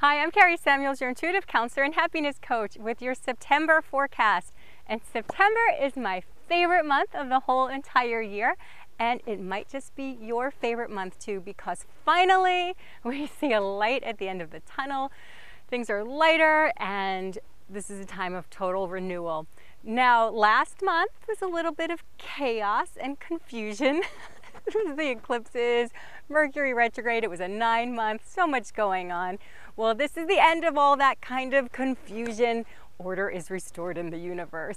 Hi, I'm Kari, your intuitive counselor and happiness coach with your September forecast. And September is my favorite month of the whole entire year. And it might just be your favorite month too, because finally we see a light at the end of the tunnel. Things are lighter and this is a time of total renewal. Now, last month was a little bit of chaos and confusion. The eclipses, Mercury retrograde, it was a 9-month, so much going on. Well, this is the end of all that kind of confusion. Order is restored in the universe.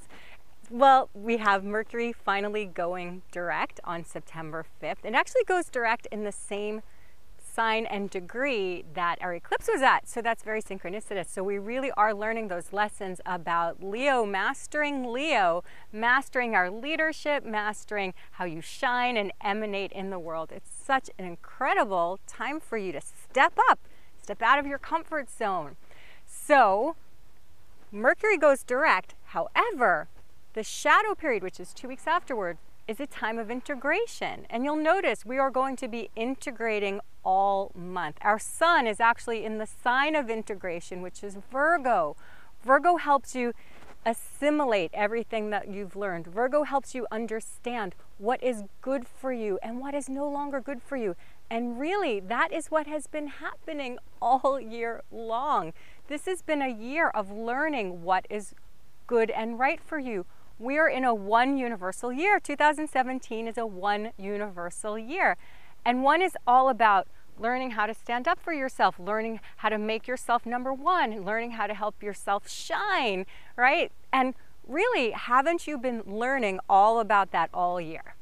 Well, we have Mercury finally going direct on September 5th. It actually goes direct in the same sign and degree that our eclipse was at, so that's very synchronicitous. So we really are learning those lessons about mastering our leadership, mastering how you shine and emanate in the world. It's such an incredible time for you to step up, step out of your comfort zone. So Mercury goes direct. However, the shadow period, which is 2 weeks afterward, is a time of integration. And you'll notice we are going to be integrating all month. Our sun is actually in the sign of integration, which is Virgo. Virgo helps you assimilate everything that you've learned. Virgo helps you understand what is good for you and what is no longer good for you. And really, that is what has been happening all year long. This has been a year of learning what is good and right for you. We are in a one universal year. 2017 is a one universal year. And one is all about learning how to stand up for yourself, learning how to make yourself number one, learning how to help yourself shine, right? And really, haven't you been learning all about that all year?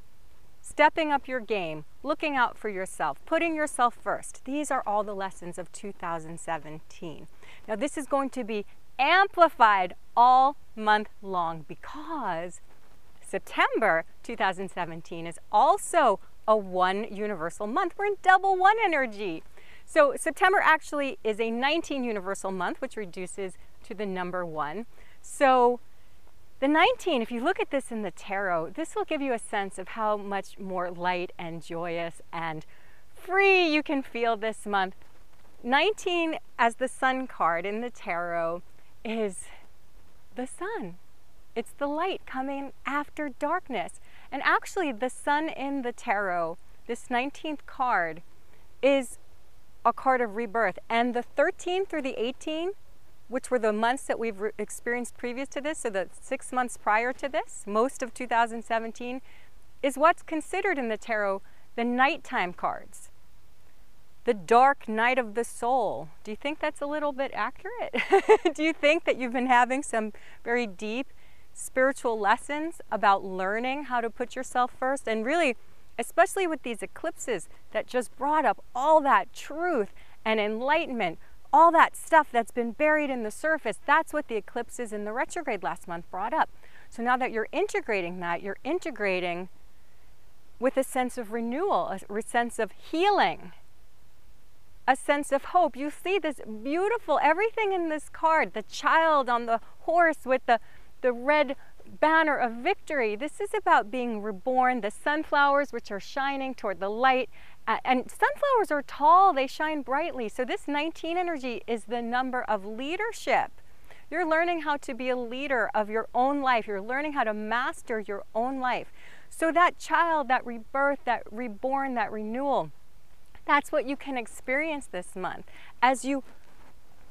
Stepping up your game, looking out for yourself, putting yourself first. These are all the lessons of 2017. Now, this is going to be amplified all month long because September 2017 is also a one universal month. We're in double one energy. So September actually is a 19 universal month, which reduces to the number 1. So the 19, if you look at this in the tarot, this will give you a sense of how much more light and joyous and free you can feel this month. 19 as the sun card in the tarot is the sun. It's the light coming after darkness. And actually the sun in the tarot, this 19th card, is a card of rebirth. And the 13 through the 18, which were the months that we've experienced previous to this, so the 6 months prior to this, most of 2017, is what's considered in the tarot the nighttime cards. The dark night of the soul. Do you think that's a little bit accurate? Do you think that you've been having some very deep spiritual lessons about learning how to put yourself first? And really, especially with these eclipses that just brought up all that truth and enlightenment, all that stuff that's been buried in the surface, that's what the eclipses in the retrograde last month brought up. So now that you're integrating that, you're integrating with a sense of renewal, a sense of healing, a sense of hope. You see this beautiful, everything in this card, the child on the horse with the red banner of victory. This is about being reborn, the sunflowers which are shining toward the light. And sunflowers are tall, they shine brightly. So this 19 energy is the number of leadership. You're learning how to be a leader of your own life. You're learning how to master your own life. So that child, that rebirth, that reborn, that renewal, that's what you can experience this month as you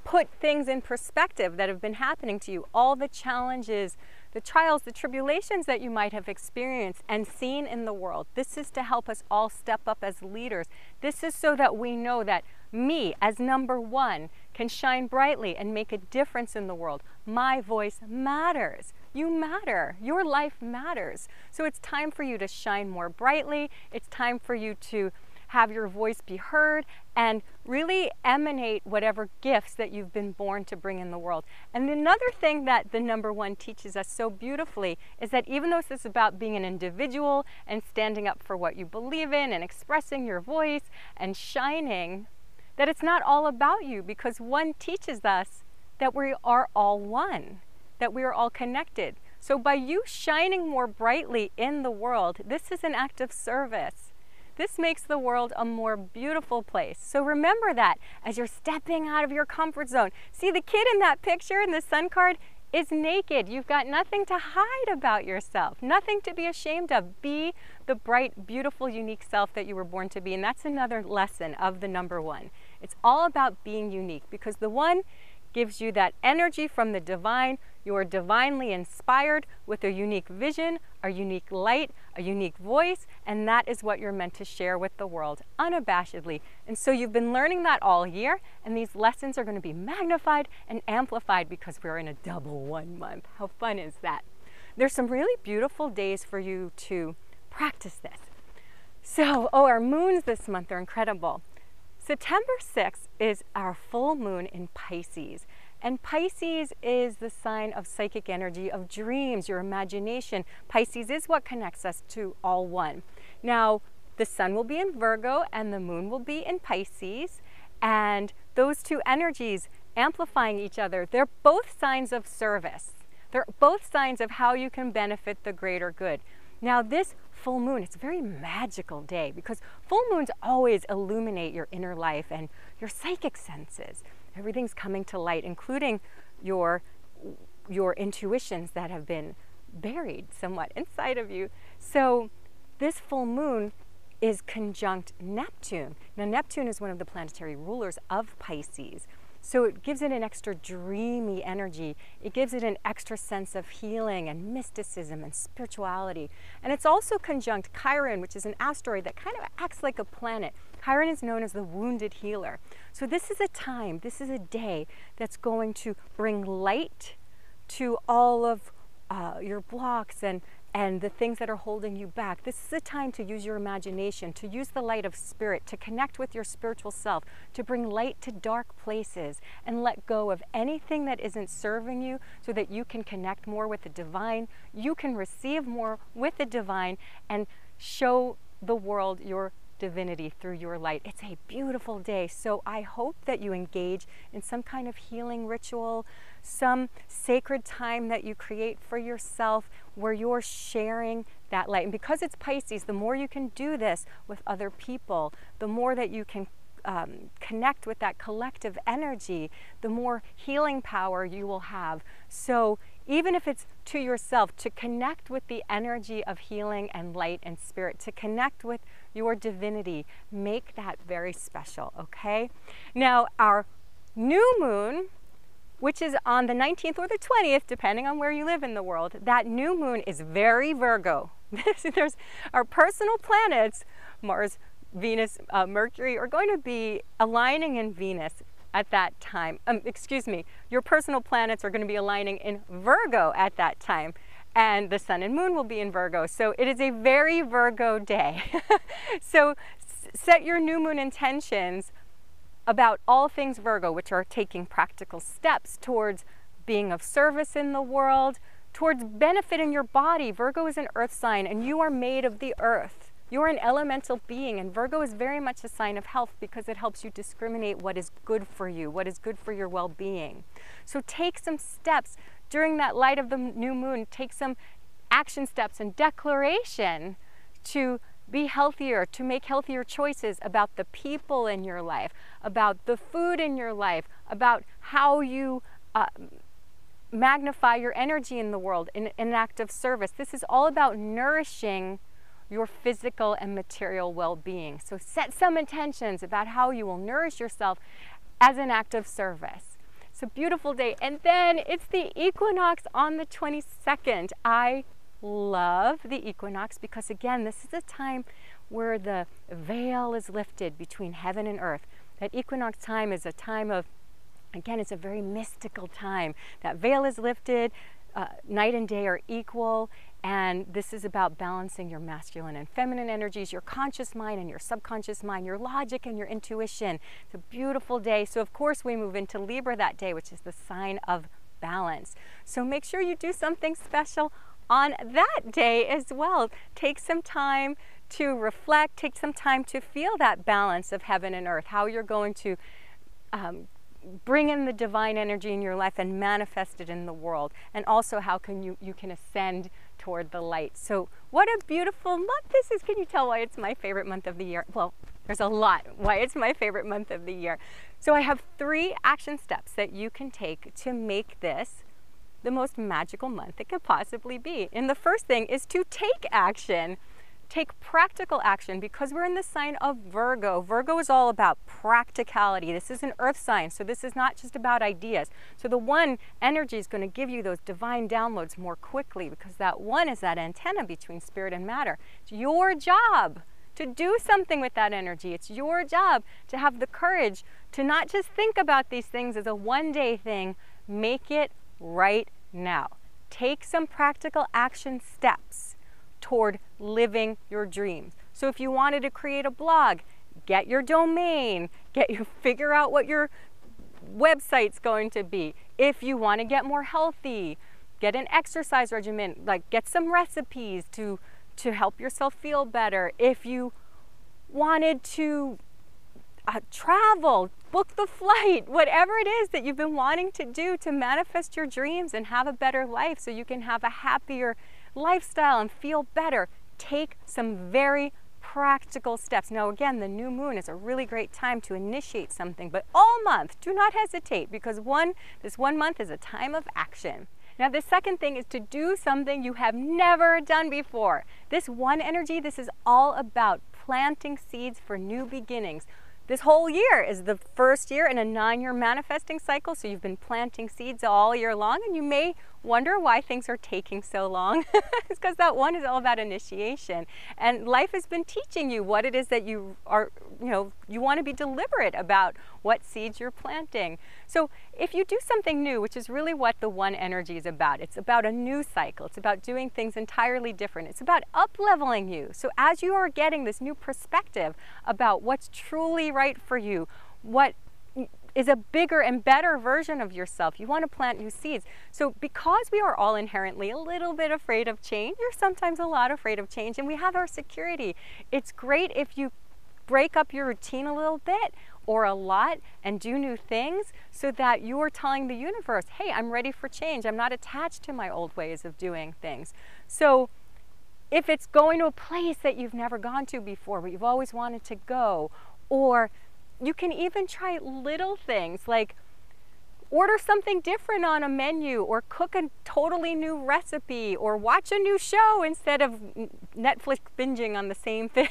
put things in perspective that have been happening to you, all the challenges, the trials, the tribulations that you might have experienced and seen in the world. This is to help us all step up as leaders. This is so that we know that me, as number one, can shine brightly and make a difference in the world. My voice matters. You matter. Your life matters. So it's time for you to shine more brightly. It's time for you to have your voice be heard and really emanate whatever gifts that you've been born to bring in the world. And another thing that the number 1 teaches us so beautifully is that even though this is about being an individual and standing up for what you believe in and expressing your voice and shining, that it's not all about you, because 1 teaches us that we are all one, that we are all connected. So by you shining more brightly in the world, this is an act of service. This makes the world a more beautiful place. So remember that as you're stepping out of your comfort zone. See, the kid in that picture in the sun card is naked. You've got nothing to hide about yourself, nothing to be ashamed of. Be the bright, beautiful, unique self that you were born to be. And that's another lesson of the number one. It's all about being unique, because the one gives you that energy from the divine. You're divinely inspired with a unique vision, a unique light, a unique voice, and that is what you're meant to share with the world unabashedly. And so you've been learning that all year, and these lessons are going to be magnified and amplified because we're in a double 1 month. How fun is that? There's some really beautiful days for you to practice this. So, our moons this month are incredible. September 6th is our full moon in Pisces. And Pisces is the sign of psychic energy, of dreams, your imagination. Pisces is what connects us to all one. Now, the sun will be in Virgo and the moon will be in Pisces. And those two energies amplifying each other, they're both signs of service. They're both signs of how you can benefit the greater good. Now this full moon, it's a very magical day because full moons always illuminate your inner life and your psychic senses. Everything's coming to light, including your intuitions that have been buried somewhat inside of you. So this full moon is conjunct Neptune. Now Neptune is one of the planetary rulers of Pisces. So it gives it an extra dreamy energy. It gives it an extra sense of healing and mysticism and spirituality. And it's also conjunct Chiron, which is an asteroid that kind of acts like a planet. Chiron is known as the wounded healer. So this is a time, this is a day that's going to bring light to all of your blocks and the things that are holding you back. This is a time to use your imagination, to use the light of spirit, to connect with your spiritual self, to bring light to dark places and let go of anything that isn't serving you so that you can connect more with the divine, you can receive more with the divine and show the world your divinity through your light. It's a beautiful day. So I hope that you engage in some kind of healing ritual, some sacred time that you create for yourself where you're sharing that light. And because it's Pisces, the more you can do this with other people, the more that you can connect with that collective energy, the more healing power you will have. So even if it's to yourself, to connect with the energy of healing and light and spirit, to connect with your divinity, make that very special, okay? Now, our new moon, which is on the 19th or the 20th, depending on where you live in the world, that new moon is very Virgo. There's our personal planets, Mars, Venus, Mercury, are going to be aligning in Venus at that time. Your personal planets are going to be aligning in Virgo at that time. And the sun and moon will be in Virgo. So it is a very Virgo day. So set your new moon intentions about all things Virgo, which are taking practical steps towards being of service in the world, towards benefiting your body. Virgo is an earth sign and you are made of the earth. You're an elemental being, and Virgo is very much a sign of health because it helps you discriminate what is good for you, what is good for your well-being. So take some steps during that light of the new moon. Take some action steps and declaration to be healthier, to make healthier choices about the people in your life, about the food in your life, about how you magnify your energy in the world in an act of service. This is all about nourishing your physical and material well-being. So set some intentions about how you will nourish yourself as an act of service. It's a beautiful day. And then it's the equinox on the 22nd. I love the equinox because, again, this is a time where the veil is lifted between heaven and earth. That equinox time is a time of, again, it's a very mystical time. That veil is lifted, night and day are equal, and this is about balancing your masculine and feminine energies, your conscious mind and your subconscious mind, your logic and your intuition. It's a beautiful day. So of course we move into Libra that day, which is the sign of balance. So make sure you do something special on that day as well. Take some time to reflect, take some time to feel that balance of heaven and earth, how you're going to bring in the divine energy in your life and manifest it in the world, and also how can you can ascend toward the light. So what a beautiful month this is. Can you tell why it's my favorite month of the year? Well, there's a lot why it's my favorite month of the year. So I have 3 action steps that you can take to make this the most magical month it could possibly be. And the first thing is to take action. Take practical action, because we're in the sign of Virgo. Virgo is all about practicality. This is an earth sign, so this is not just about ideas. So the 1 energy is going to give you those divine downloads more quickly, because that 1 is that antenna between spirit and matter. It's your job to do something with that energy. It's your job to have the courage to not just think about these things as a one-day thing. Make it right now. Take some practical action steps toward living your dreams. So if you wanted to create a blog, get your domain, figure out what your website's going to be. If you want to get more healthy, get an exercise regimen, like get some recipes to help yourself feel better. If you wanted to travel, book the flight, whatever it is that you've been wanting to do to manifest your dreams and have a better life so you can have a happier lifestyle and feel better. Take some very practical steps. Now again, the new moon is a really great time to initiate something, but all month, do not hesitate, because this one month is a time of action. Now the second thing is to do something you have never done before. This 1 energy, this is all about planting seeds for new beginnings. This whole year is the first year in a 9-year manifesting cycle, so you've been planting seeds all year long, and you may wonder why things are taking so long. It's because that 1 is all about initiation, and life has been teaching you what it is that you are, you want to be deliberate about what seeds you're planting. So if you do something new, which is really what the 1 energy is about, it's about a new cycle, it's about doing things entirely different, it's about up-leveling you. So as you are getting this new perspective about what's truly right for you, what is a bigger and better version of yourself, you want to plant new seeds. So because we are all inherently a little bit afraid of change, you're sometimes a lot afraid of change, and we have our security. It's great if you break up your routine a little bit or a lot and do new things, so that you are telling the universe, hey, I'm ready for change. I'm not attached to my old ways of doing things. So if it's going to a place that you've never gone to before, but you've always wanted to go, or you can even try little things like order something different on a menu, or cook a totally new recipe, or watch a new show instead of Netflix binging on the same thing,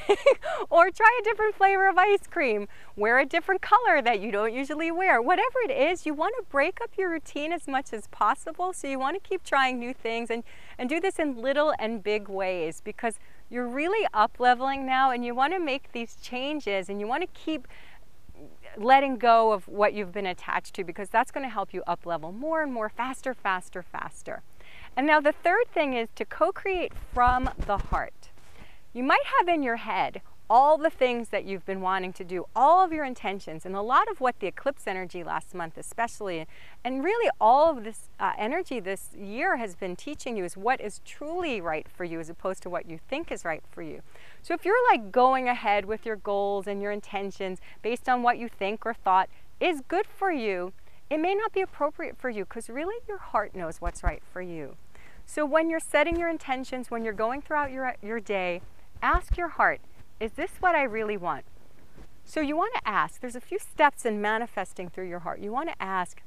or try a different flavor of ice cream, wear a different color that you don't usually wear. Whatever it is, you want to break up your routine as much as possible. So you want to keep trying new things and do this in little and big ways, because you're really up-leveling now, and you want to make these changes, and you want to keep letting go of what you've been attached to, because that's going to help you up level more and more, faster, faster, faster. And now the third thing is to co-create from the heart. You might have in your head all the things that you've been wanting to do, all of your intentions, and a lot of what the eclipse energy last month especially, and really all of this energy this year has been teaching you, is what is truly right for you as opposed to what you think is right for you. So if you're like going ahead with your goals and your intentions based on what you think or thought is good for you, it may not be appropriate for you, because really your heart knows what's right for you. So when you're setting your intentions, when you're going throughout your day, ask your heart, is this what I really want? So you want to ask, there's a few steps in manifesting through your heart. You want to ask,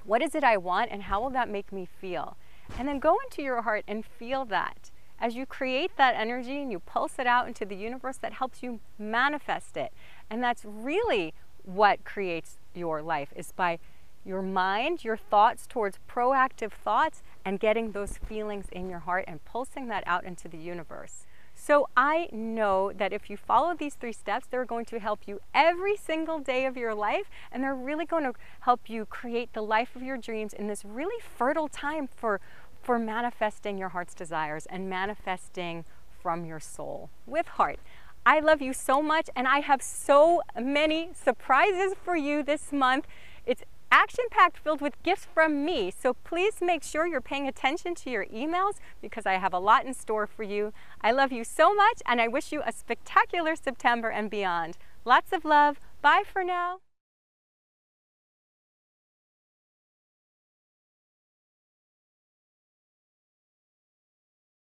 what is it I want, and how will that make me feel? And then go into your heart and feel that. As you create that energy and you pulse it out into the universe, that helps you manifest it. And that's really what creates your life, is by your mind, your thoughts towards proactive thoughts, and getting those feelings in your heart and pulsing that out into the universe. So I know that if you follow these 3 steps, they're going to help you every single day of your life, and they're really going to help you create the life of your dreams in this really fertile time for manifesting your heart's desires and manifesting from your soul with heart. I love you so much, and I have so many surprises for you this month. It's action-packed, filled with gifts from me. So please make sure you're paying attention to your emails, because I have a lot in store for you. I love you so much, and I wish you a spectacular September and beyond. Lots of love. Bye for now.